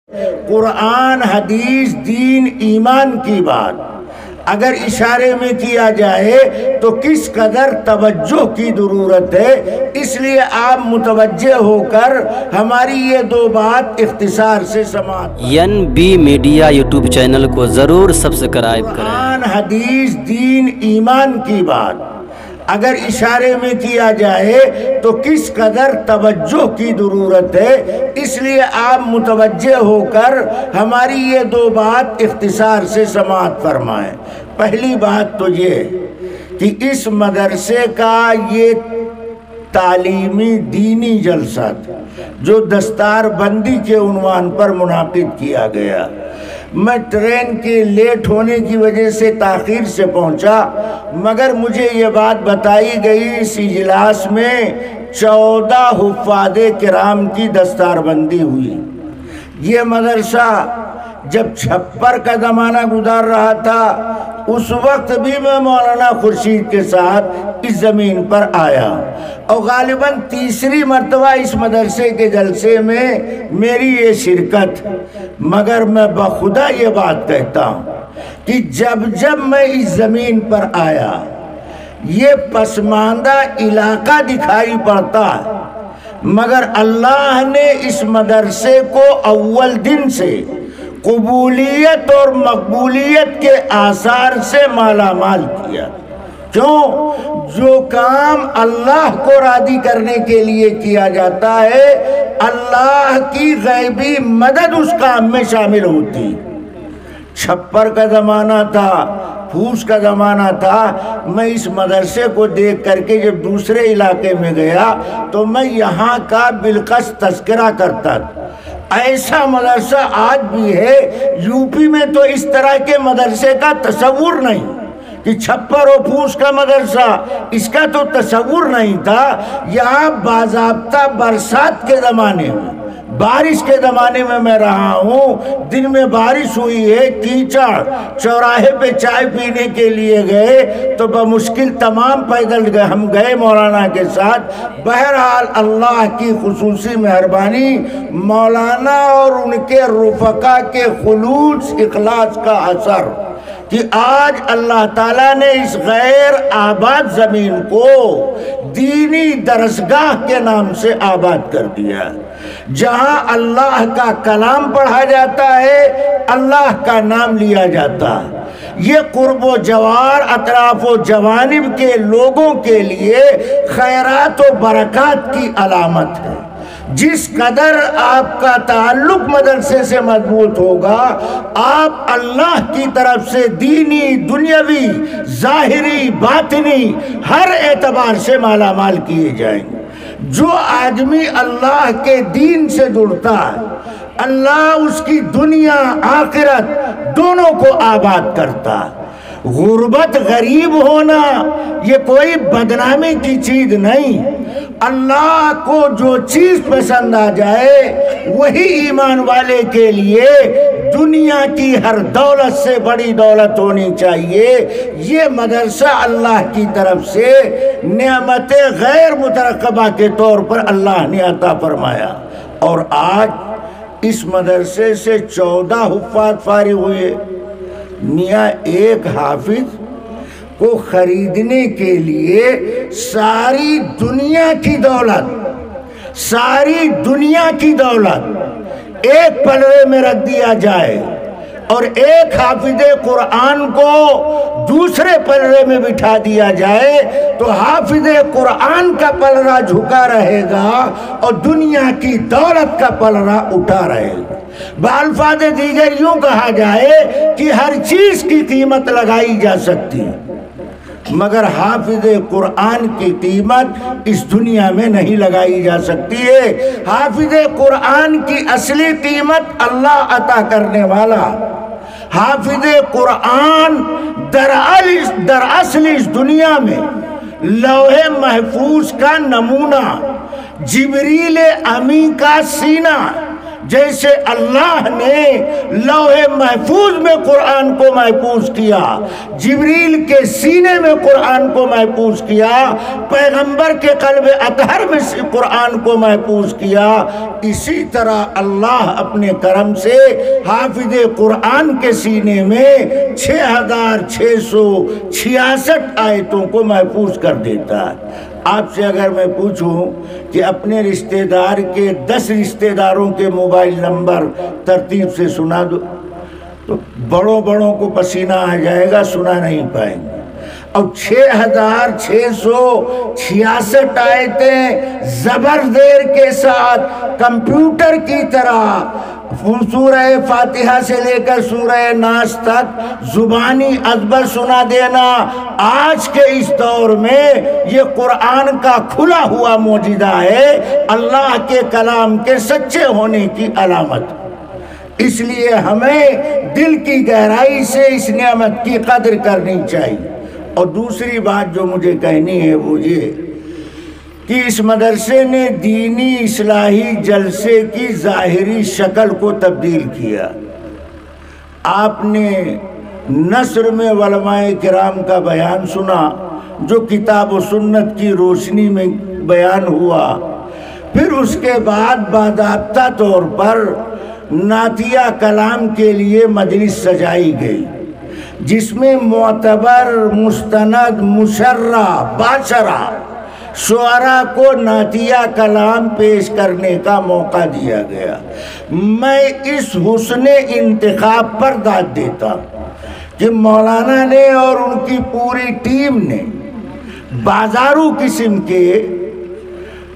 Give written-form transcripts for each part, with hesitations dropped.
قرآن، حدیث، دین، ایمان کی بات اگر اشارے میں کیا جائے تو کس قدر توجہ کی ضرورت ہے، اس لیے آپ متوجہ ہو کر ہماری یہ دو بات اختصار سے سماعت۔ NB میڈیا یوٹیوب چینل کو ضرور سبسکرائب کریں۔ قرآن، حدیث، دین، ایمان کی بات اگر اشارے میں کیا جائے تو کس قدر توجہ کی ضرورت ہے، اس لیے آپ متوجہ ہو کر ہماری یہ دو بات اختصار سے سماعت فرمائیں۔ پہلی بات تو یہ کہ اس مدرسے کا یہ تعلیمی دینی جلسہ تھا جو دستار بندی کے عنوان پر منعقد کیا گیا۔ میں ٹرین کے لیٹ ہونے کی وجہ سے تاخیر سے پہنچا، مگر مجھے یہ بات بتائی گئی اس اجلاس میں 14 حفاظ کرام کی دستار بندی ہوئی۔ یہ مدرسہ جب چھپر کا زمانہ گزار رہا تھا اس وقت بھی میں مولانا خورشید کے ساتھ اس زمین پر آیا، اور غالباً تیسری مرتبہ اس مدرسے کے جلسے میں میری یہ شرکت، مگر میں بخدا یہ بات کہتا ہوں کہ جب میں اس زمین پر آیا یہ پسماندہ علاقہ دکھائی پڑتا ہے، مگر اللہ نے اس مدرسے کو اول دن سے قبولیت اور مقبولیت کے آثار سے مالا مال کیا۔ کیوں؟ جو کام اللہ کو راضی کرنے کے لیے کیا جاتا ہے اللہ کی غیبی مدد اس کام میں شامل ہوتی۔ چھپر کا زمانہ تھا، پھوس کا زمانہ تھا، میں اس مدرسے کو دیکھ کر کے جب دوسرے علاقے میں گیا تو میں یہاں کا بالکش تذکرہ کرتا تھا۔ ایسا مدرسہ آج بھی ہے، یوپی میں تو اس طرح کے مدرسے کا تصور نہیں کہ چھپر و پھوس کا مدرسہ، اس کا تو تصور نہیں تھا۔ یہاں باضابطہ برسات کے زمانے میں، بارش کے زمانے میں رہا ہوں، دن میں بارش ہوئی ہے، کیچڑ، چوراہے پہ چائے پینے کے لیے گئے تو بمشکل تمام پیدل گئے، ہم گئے مولانا کے ساتھ۔ بہرحال اللہ کی خصوصی مہربانی، مولانا اور ان کے رفقا کے خلوص اخلاص کا اثر کہ آج اللہ تعالیٰ نے اس غیر آباد زمین کو دینی درسگاہ کے نام سے آباد کر دیا، جہاں اللہ کا کلام پڑھا جاتا ہے، اللہ کا نام لیا جاتا ہے۔ یہ قرب و جوار اطراف و جوانب کے لوگوں کے لیے خیرات و برکات کی علامت ہے۔ جس قدر آپ کا تعلق مدرسے سے مضبوط ہوگا آپ اللہ کی طرف سے دینی، دنیاوی، ظاہری، باطنی ہر اعتبار سے مالا مال کیے جائیں گے۔ جو آدمی اللہ کے دین سے جڑتا ہے اللہ اس کی دنیا آخرت دونوں کو آباد کرتا ہے۔ غربت، غریب ہونا یہ کوئی بدنامی کی چیز نہیں۔ اللہ کو جو چیز پسند آ جائے وہی ایمان والے کے لیے دنیا کی ہر دولت سے بڑی دولت ہونی چاہیے۔ یہ مدرسہ اللہ کی طرف سے نعمت غیر مترقبہ کے طور پر اللہ نے عطا فرمایا، اور آج اس مدرسے سے 14 حفاظ فارغ ہوئے۔ میاں ایک حافظ کو خریدنے کے لیے ساری دنیا کی دولت ایک پلڑے میں رکھ دیا جائے اور ایک حافظ قرآن کو دوسرے پلڑے میں بٹھا دیا جائے تو حافظ قرآن کا پلڑا جھکا رہے گا اور دنیا کی دولت کا پلڑا اٹھا رہے گا۔ بالفاظ دیگر یوں کہا جائے کہ ہر چیز کی قیمت لگائی جا سکتی مگر حافظ قرآن کی قیمت اس دنیا میں نہیں لگائی جا سکتی ہے۔ حافظ قرآن کی اصلی قیمت اللہ عطا کرنے والا۔ حافظ قرآن دراصل اس دنیا میں لوح محفوظ کا نمونہ، جبریل امی کا سینہ، جیسے اللہ نے لوح محفوظ میں قرآن کو محفوظ کیا، جبریل کے سینے میں قرآن کو محفوظ کیا، پیغمبر کے قلب اطہر میں قرآن کو محفوظ کیا، اسی طرح اللہ اپنے کرم سے حافظ قرآن کے سینے میں 6666 آیتوں کو محفوظ کر دیتا ہے۔ آپ سے اگر میں پوچھوں کہ اپنے رشتہ دار کے 10 رشتہ داروں کے موبائل نمبر ترتیب سے سنا دو تو بڑوں کو پسینہ آ جائے گا، سنا نہیں پائیں گے۔ اور 6666 آیتیں زبر زیر کے ساتھ کمپیوٹر کی طرح سورہ فاتحہ سے لے کر سورہ ناس تک زبانی ازبر سنا دینا آج کے اس دور میں یہ قرآن کا کھلا ہوا معجزہ ہے، اللہ کے کلام کے سچے ہونے کی علامت۔ اس لیے ہمیں دل کی گہرائی سے اس نعمت کی قدر کرنی چاہیے۔ اور دوسری بات جو مجھے کہنی ہے وہ یہ کہ اس مدرسے نے دینی اصلاحی جلسے کی ظاہری شکل کو تبدیل کیا۔ آپ نے نثر میں علماء کرام کا بیان سنا جو کتاب و سنت کی روشنی میں بیان ہوا، پھر اس کے بعد باضابطہ طور پر نعتیہ کلام کے لیے مجلس سجائی گئی، جس میں معتبر، مستند، مشرع، باشرع شعراء کو نعتیہ کلام پیش کرنے کا موقع دیا گیا۔ میں اس حسن انتخاب پر داد دیتا کہ مولانا نے اور ان کی پوری ٹیم نے بازارو قسم کے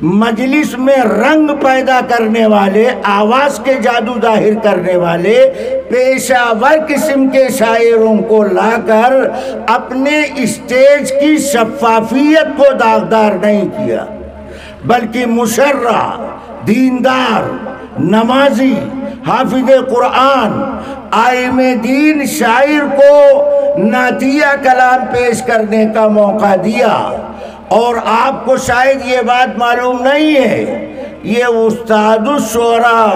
مجلس میں رنگ پیدا کرنے والے، آواز کے جادو ظاہر کرنے والے پیشہ ور قسم کے شاعروں کو لا کر اپنے اسٹیج کی شفافیت کو داغدار نہیں کیا، بلکہ مشرع، دیندار، نمازی، حافظ قرآن، عالم دین شاعر کو نعتیہ کلام پیش کرنے کا موقع دیا۔ اور آپ کو شاید یہ بات معلوم نہیں ہے، یہ استاد الشعراء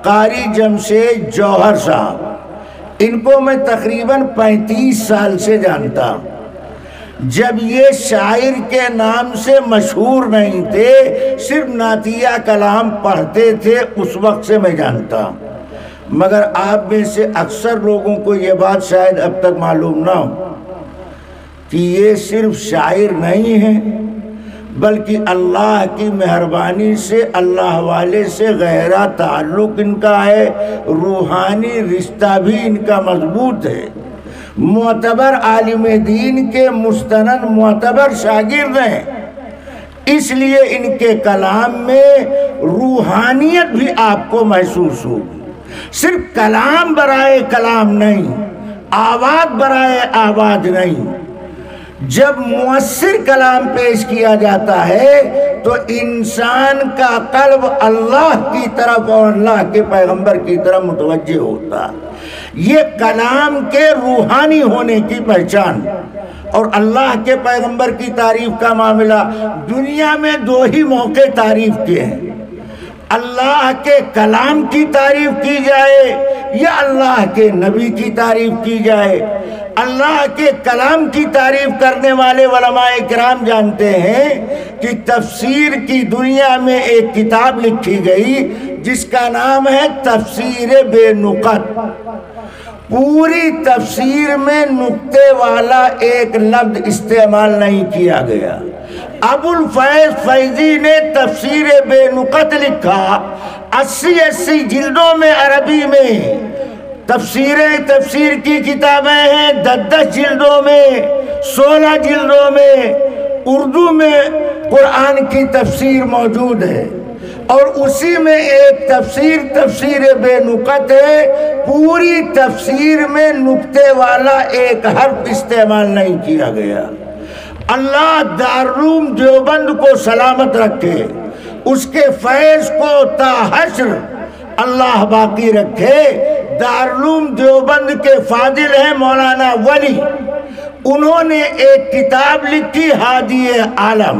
قاری جمشید جوہر صاحب، ان کو میں تقریباً 35 سال سے جانتا ہوں۔ جب یہ شاعر کے نام سے مشہور نہیں تھے، صرف نعتیہ کلام پڑھتے تھے، اس وقت سے میں جانتا ہوں۔ مگر آپ میں سے اکثر لوگوں کو یہ بات شاید اب تک معلوم نہ ہو کہ یہ صرف شاعر نہیں ہے، بلکہ اللہ کی مہربانی سے اللہ والے سے گہرا تعلق ان کا ہے، روحانی رشتہ بھی ان کا مضبوط ہے، معتبر عالم دین کے مستند معتبر شاگرد ہیں، اس لیے ان کے کلام میں روحانیت بھی آپ کو محسوس ہوگی۔ صرف کلام برائے کلام نہیں، آواز برائے آواز نہیں، جب مؤثر کلام پیش کیا جاتا ہے تو انسان کا قلب اللہ کی طرف اور اللہ کے پیغمبر کی طرف متوجہ ہوتا ہے۔ یہ کلام کے روحانی ہونے کی پہچان۔ اور اللہ کے پیغمبر کی تعریف کا معاملہ دنیا میں 2 ہی موقع تعریف کے ہیں، اللہ کے کلام کی تعریف کی جائے یا اللہ کے نبی کی تعریف کی جائے۔ اللہ کے کلام کی تعریف کرنے والے علماء کرام جانتے ہیں کہ تفسیر کی دنیا میں ایک کتاب لکھی گئی جس کا نام ہے تفسیر بے نقط۔ پوری تفسیر میں نقطے والا ایک لفظ استعمال نہیں کیا گیا۔ ابو الفیض فیضی نے تفسیر بے نقط لکھا، 80 جلدوں میں عربی میں۔ تفسیر کی کتابیں ہیں 10 جلدوں میں، 16 جلدوں میں۔ اردو میں قرآن کی تفسیر موجود ہے، اور اسی میں ایک تفسیر بے نقط ہے۔ پوری تفسیر میں نقطے والا ایک حرف استعمال نہیں کیا گیا۔ اللہ دارالعلوم دیوبند کو سلامت رکھے، اس کے فیض کو تا حشر اللہ باقی رکھے۔ دارالعلوم دیوبند کے فاضل ہیں مولانا ولی، انہوں نے ایک کتاب لکھی ہادی عالم،